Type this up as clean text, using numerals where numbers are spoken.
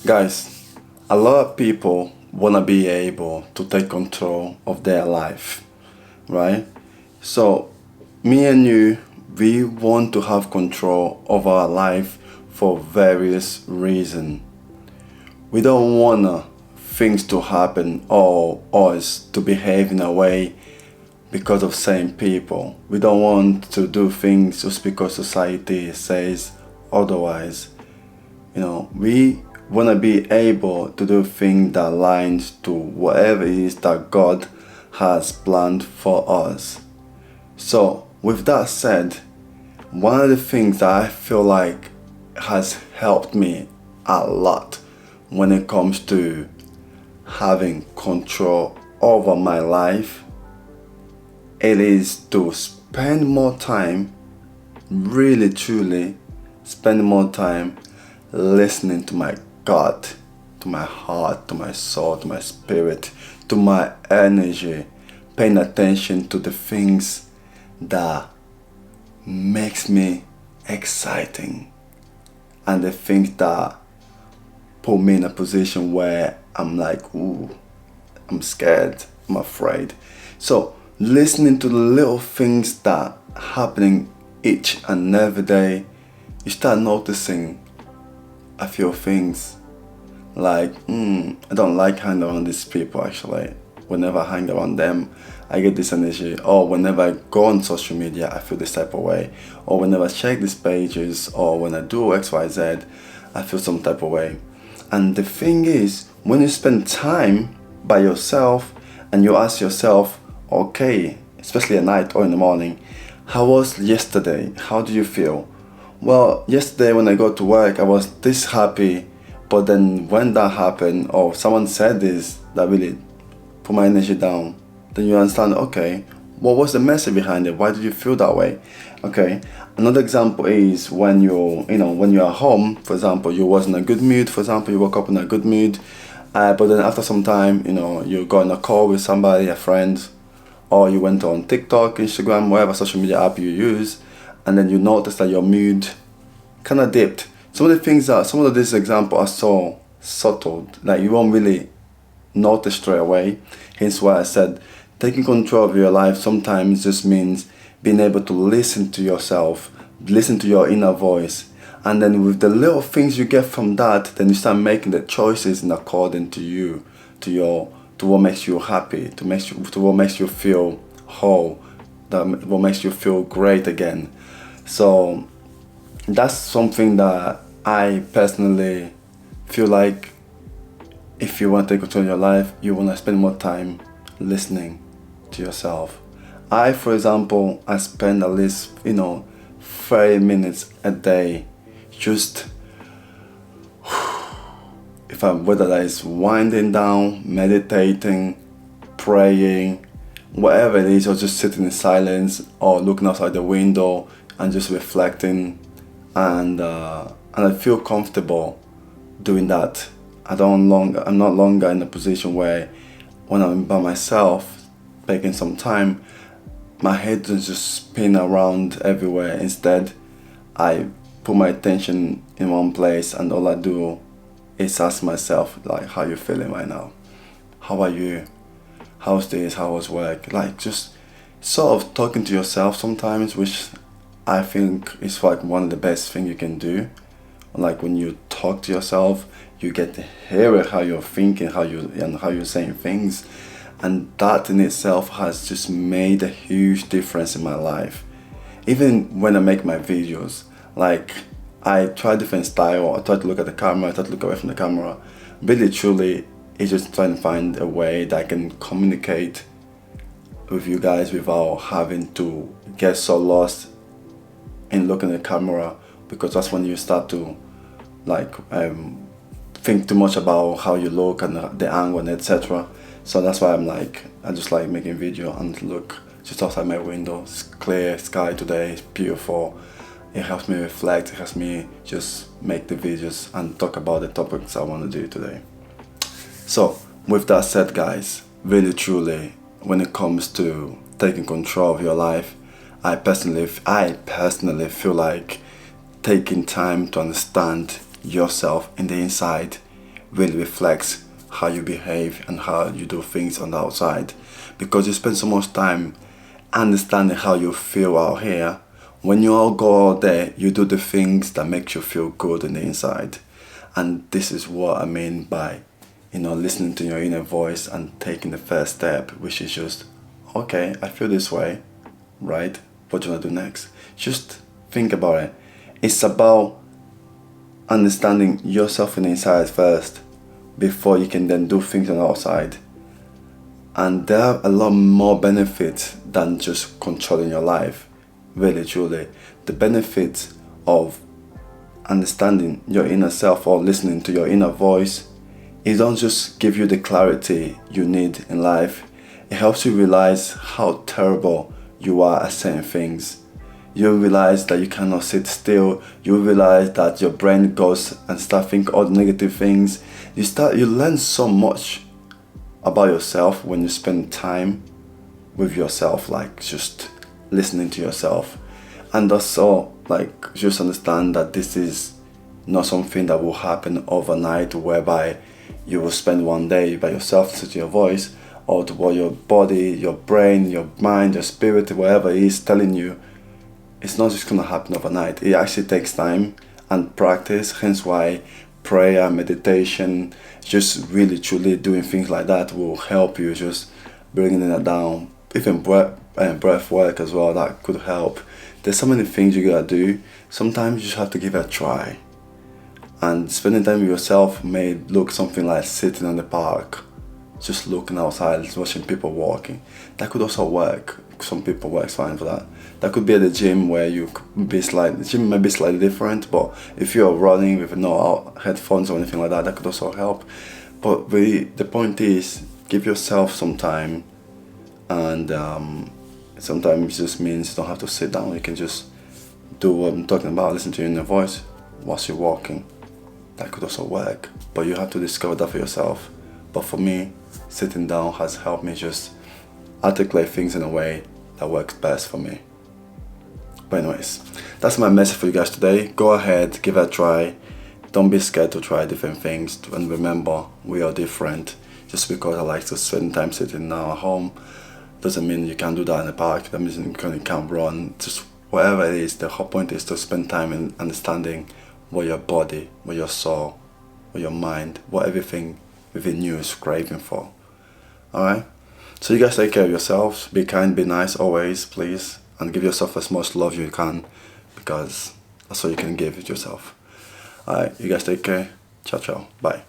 Guys, a lot of people want to be able to take control of their life, right? So, me and you, we want to have control of our life for various reasons. We don't want things to happen or us to behave in a way because of same people. We don't want to do things just because society says otherwise. We want to be able to do things that aligns to whatever it is that God has planned for us. So, with that said, one of the things that I feel like has helped me a lot when it comes to having control over my life, it is to spend more time, really truly spend more time listening to my God, to my heart, to my soul, to my spirit, to my energy, paying attention to the things that makes me exciting and the things that put me in a position where I'm like, ooh, I'm scared, I'm afraid. So listening to the little things that happening each and every day, you start noticing a few things like, I don't like hanging around these people actually. Whenever I hang around them, I get this energy. Or whenever I go on social media, I feel this type of way. Or whenever I check these pages, or when I do X, Y, Z, I feel some type of way. And the thing is, when you spend time by yourself and you ask yourself, okay, especially at night or in the morning, how was yesterday? How do you feel? Well, yesterday when I go to work, I was this happy, but then when that happened, or someone said this that really put my energy down, then you understand, okay, what was the message behind it? Why did you feel that way? Okay, another example is when when you're at home, for example, you was in a good mood, for example, you woke up in a good mood, but then after some time, you got on a call with somebody, a friend, or you went on TikTok, Instagram, whatever social media app you use, and then you notice that your mood kind of dipped. Some of these examples are so subtle that you won't really notice straight away. Hence why I said taking control of your life sometimes just means being able to listen to yourself, listen to your inner voice, and then with the little things you get from that, then you start making the choices in according to you, to what makes you happy, to what makes you feel whole, what makes you feel great again. So that's something that I personally feel like if you want to take control of your life, you want to spend more time listening to yourself. For example, I spend at least, 30 minutes a day just, whether that is winding down, meditating, praying, whatever it is, or just sitting in silence or looking outside the window and just reflecting, and I feel comfortable doing that. I'm no longer in a position where when I'm by myself, taking some time, my head doesn't just spin around everywhere. Instead, I put my attention in one place, and all I do is ask myself, like, how you feeling right now? How are you? How's this? How was work? Like, just sort of talking to yourself sometimes, which I think is like one of the best things you can do. Like when you talk to yourself, you get to hear how you're thinking, how you're saying things, and that in itself has just made a huge difference in my life. Even when I make my videos, like I try different style. I try to look at the camera. I try to look away from the camera. Really, truly, it's just trying to find a way that I can communicate with you guys without having to get so lost in looking at the camera, because that's when you start to think too much about how you look and the angle and etc. So that's why I just like making video and look just outside my window. It's clear sky today, it's beautiful. It helps me reflect, it helps me just make the videos and talk about the topics I want to do today. So with that said, guys, really truly, when it comes to taking control of your life, I personally feel like taking time to understand yourself in the inside really reflects how you behave and how you do things on the outside, because you spend so much time understanding how you feel out here. When you all go out there, you do the things that make you feel good in the inside. And this is what I mean by, listening to your inner voice and taking the first step, which is just, okay, I feel this way, right? What do you want to do next? Just think about it. It's about understanding yourself in the inside first before you can then do things on the outside. And there are a lot more benefits than just controlling your life. Really, truly. The benefits of understanding your inner self or listening to your inner voice, it don't just give you the clarity you need in life. It helps you realize how terrible you are at certain things. You realize that you cannot sit still. You realize that your brain goes and start thinking all the negative things. You learn so much about yourself when you spend time with yourself, like just listening to yourself. And also, like, just understand that this is not something that will happen overnight, whereby you will spend one day by yourself listening to your voice, or to what your body, your brain, your mind, your spirit, whatever it is telling you. It's not just gonna happen overnight. It actually takes time and practice, hence why prayer, meditation, just really truly doing things like that will help you just bringing it down. Even breath work as well, that could help. There's so many things you gotta do. Sometimes you just have to give it a try. And spending time with yourself may look something like sitting in the park, just looking outside, watching people walking. That could also work. Some people works fine for that. That could be at the gym where you could be the gym may be slightly different, but if you're running with no headphones or anything like that, that could also help. But really, the point is, give yourself some time, and sometimes it just means you don't have to sit down. You can just do what I'm talking about, listen to your inner voice whilst you're walking. That could also work, but you have to discover that for yourself. But for me, sitting down has helped me just articulate things in a way that works best for me. But anyways, that's my message for you guys today. Go ahead, give it a try. Don't be scared to try different things. And remember, we are different. Just because I like to spend time sitting now at home doesn't mean you can't do that in the park. That means you can't run. Just whatever it is, the whole point is to spend time in understanding what your body, what your soul, what your mind, what everything within you is craving for. Alright? So you guys take care of yourselves. Be kind, be nice always, please. And give yourself as much love you can, because that's all you can give yourself. Alright, you guys take care. Ciao, ciao. Bye.